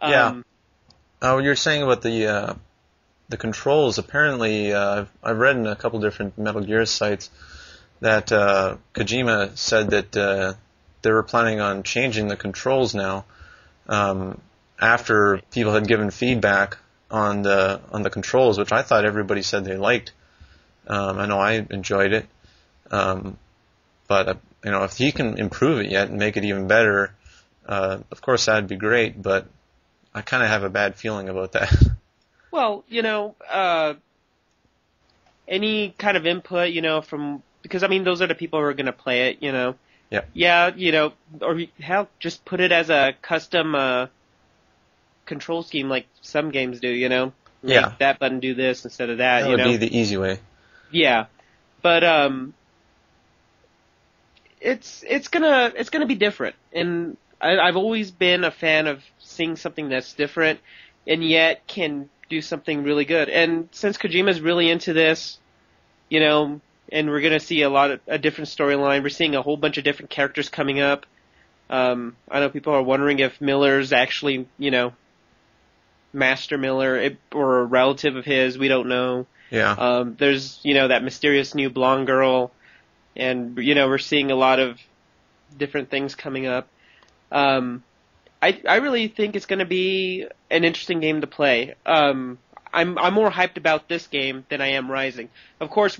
Yeah. Um, What you're saying about the controls, apparently, I've read in a couple different Metal Gear sites that Kojima said that they were planning on changing the controls now um, after people had given feedback on the controls, which I thought everybody said they liked. I know I enjoyed it, um, but if he can improve it yet and make it even better, of course that'd be great. But I kind of have a bad feeling about that. well, any kind of input, from because I mean those are the people who are going to play it, Yeah. Yeah, or hell, just put it as a custom control scheme like some games do, Yeah. Make that button do this instead of that, That would be the easy way. Yeah, but it's gonna be different, and I've always been a fan of seeing something that's different, and yet can do something really good. And since Kojima's really into this, you know, and we're gonna see a different storyline. We're seeing a whole bunch of different characters coming up. I know people are wondering if Miller's actually, Master Miller or a relative of his. We don't know. Yeah. There's, that mysterious new blonde girl, and, we're seeing a lot of different things coming up. I really think it's going to be an interesting game to play. I'm more hyped about this game than I am Rising. Of course,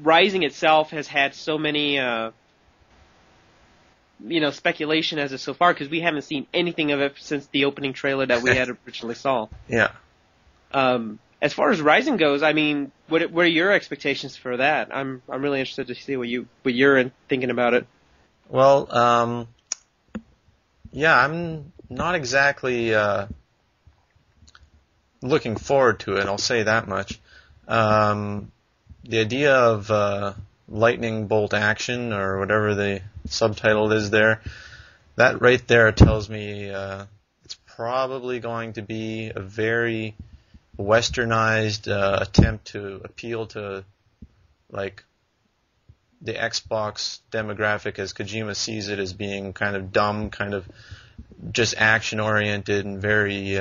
Rising itself has had so many, speculation as of so far because we haven't seen anything of it since the opening trailer that we had originally saw. Yeah. As far as Rising goes, I mean, what are your expectations for that? I'm really interested to see what you're thinking about it. Well, yeah, I'm not exactly looking forward to it. I'll say that much. The idea of lightning bolt action or whatever the subtitle is there, that right there tells me it's probably going to be a very westernized attempt to appeal to like the Xbox demographic as Kojima sees it as being kind of dumb, kind of just action oriented and very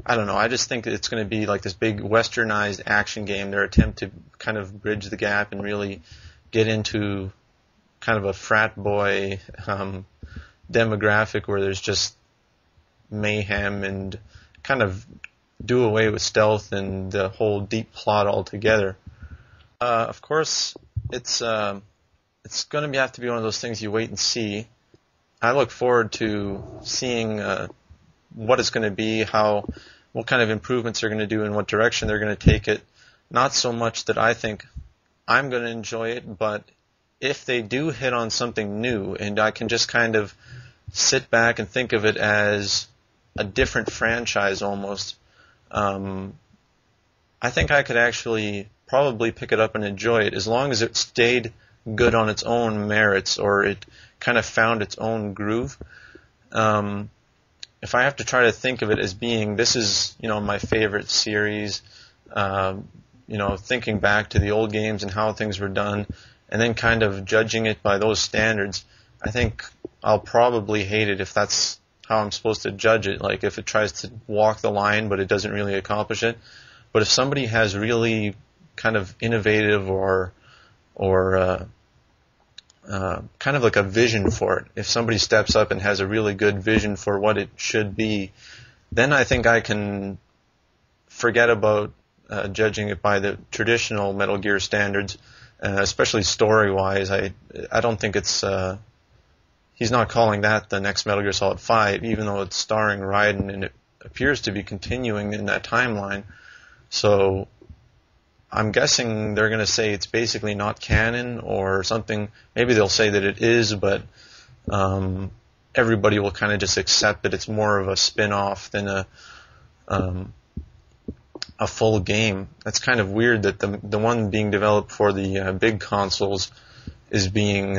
I don't know. I just think it's going to be like this big westernized action game. Their attempt to kind of bridge the gap and really get into kind of a frat boy demographic where there's just mayhem and kind of do away with stealth and the whole deep plot altogether. Of course, it's going to have to be one of those things you wait and see. I look forward to seeing what it's going to be, what kind of improvements they're going to do, in what direction they're going to take it. Not so much that I think I'm going to enjoy it, but if they do hit on something new, and I can just kind of sit back and think of it as a different franchise almost, I think I could actually probably pick it up and enjoy it as long as it stayed good on its own merits or it kind of found its own groove. If I have to try to think of it as being, this is, my favorite series, thinking back to the old games and how things were done, and then kind of judging it by those standards, I think I'll probably hate it if that's how I'm supposed to judge it, like if it tries to walk the line but it doesn't really accomplish it. But if somebody has really kind of innovative or kind of like a vision for it, if somebody steps up and has a really good vision for what it should be, then I think I can forget about judging it by the traditional Metal Gear standards, especially story-wise. I don't think it's he's not calling that the next Metal Gear Solid 5, even though it's starring Raiden and it appears to be continuing in that timeline. So I'm guessing they're going to say it's basically not canon or something. Maybe they'll say that it is, but everybody will kind of just accept that it's more of a spin-off than a full game. That's kind of weird that the one being developed for the big consoles is being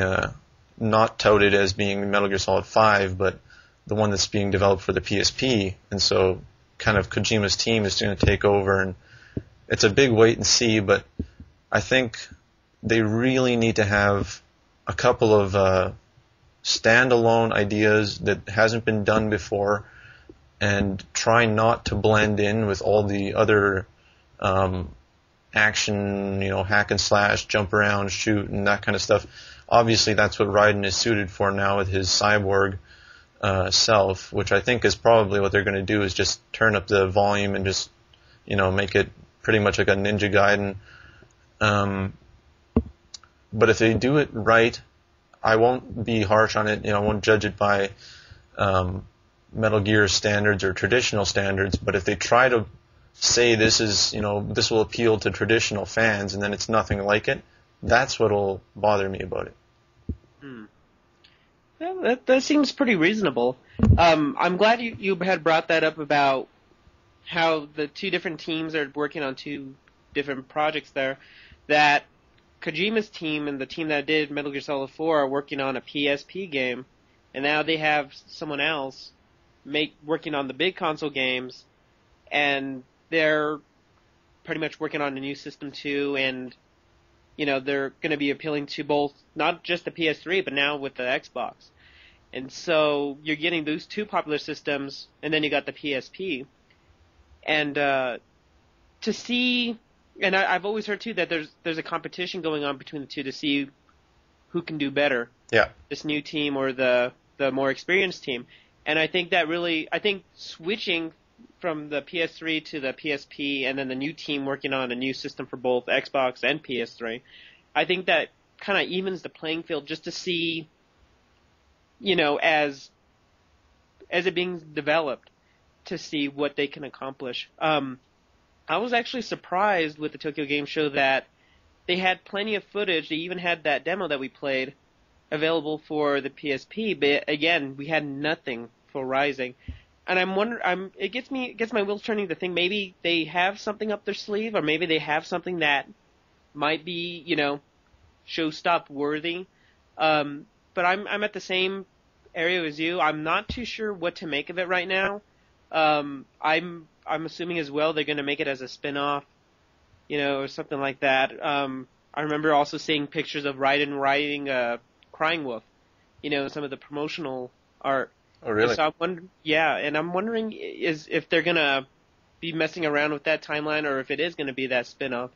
not touted as being Metal Gear Solid 5, but the one that's being developed for the PSP. And so kind of Kojima's team is going to take over, and it's a big wait and see, but I think they really need to have a couple of standalone ideas that hasn't been done before, and try not to blend in with all the other action, hack and slash, jump around, shoot, and that kind of stuff. Obviously, that's what Raiden is suited for now with his cyborg self, which I think is probably what they're going to do, is just turn up the volume and just, make it pretty much like a Ninja Gaiden. But if they do it right, I won't be harsh on it. I won't judge it by Metal Gear standards or traditional standards. But if they try to say this is, this will appeal to traditional fans, and then it's nothing like it, that's what'll bother me about it. Well, that seems pretty reasonable. I'm glad you had brought that up about how the two different teams are working on two different projects there. That Kojima's team and the team that did Metal Gear Solid 4 are working on a PSP game, and now they have someone else working on the big console games, and they're pretty much working on a new system too, and they're going to be appealing to both, not just the PS3, but now with the Xbox. And so you're getting those two popular systems, and then you got the PSP. And to see, and I've always heard too that there's a competition going on between the two to see who can do better. Yeah. This new team or the more experienced team. And I think switching from the PS3 to the PSP, and then the new team working on a new system for both Xbox and PS3, I think that kind of evens the playing field just to see, as it being developed, to see what they can accomplish. I was actually surprised with the Tokyo Game Show that they had plenty of footage. They even had that demo that we played available for the PSP, but again, we had nothing for Rising. And I'm wondering, it gets my wheels turning to think maybe they have something up their sleeve, or maybe they have something that might be, showstop worthy. But I'm at the same area as you. I'm not too sure what to make of it right now. I'm assuming as well they're going to make it as a spin-off, or something like that. I remember also seeing pictures of Raiden riding Crying Wolf, some of the promotional art. Oh, really? So I'm wondering if they're gonna be messing around with that timeline, or if it is gonna be that spin-off.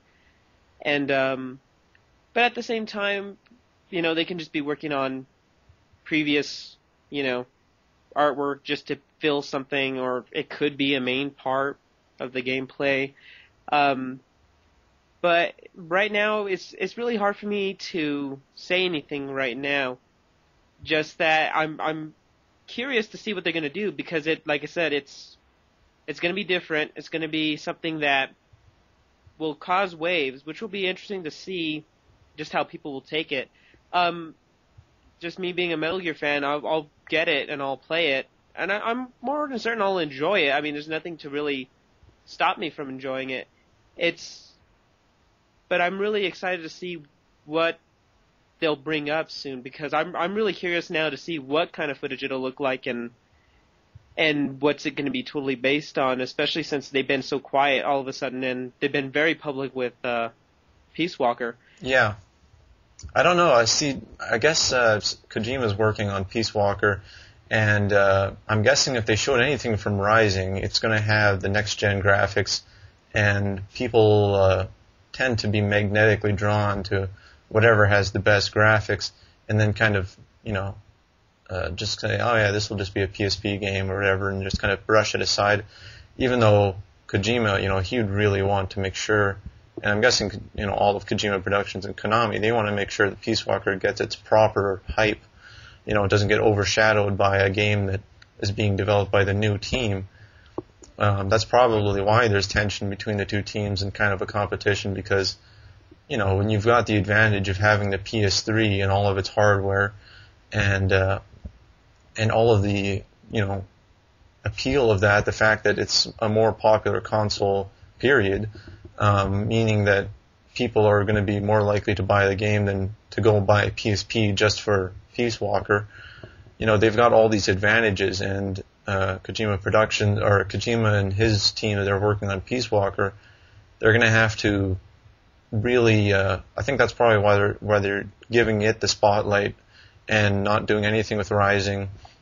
And but at the same time, they can just be working on previous, artwork just to fill something, or it could be a main part of the gameplay. But right now, it's really hard for me to say anything right now. Just that I'm curious to see what they're going to do, because like I said, it's going to be different. It's going to be something that will cause waves, which will be interesting to see just how people will take it. Just me being a Metal Gear fan, I'll get it and I'll play it, and I'm more than certain I'll enjoy it. I mean, there's nothing to really stop me from enjoying it. But I'm really excited to see what they'll bring up soon, because I'm really curious now to see what kind of footage it'll look like, and what's it going to be totally based on, especially since they've been so quiet all of a sudden, and they've been very public with Peace Walker. Yeah. I don't know. I guess Kojima's working on Peace Walker, and I'm guessing if they showed anything from Rising, it's going to have the next-gen graphics, and people tend to be magnetically drawn to whatever has the best graphics, and then kind of, just say, oh yeah, this will just be a PSP game or whatever, and just kind of brush it aside, even though Kojima, he would really want to make sure, and I'm guessing, all of Kojima Productions and Konami, they want to make sure that Peace Walker gets its proper hype, it doesn't get overshadowed by a game that is being developed by the new team. That's probably why there's tension between the two teams and kind of a competition, because when you've got the advantage of having the PS3 and all of its hardware, and all of the appeal of that, the fact that it's a more popular console, period, meaning that people are going to be more likely to buy the game than to go buy a PSP just for Peace Walker. They've got all these advantages, and Kojima and his team that are working on Peace Walker, they're going to have to really, I think that's probably why they're giving it the spotlight and not doing anything with Rising.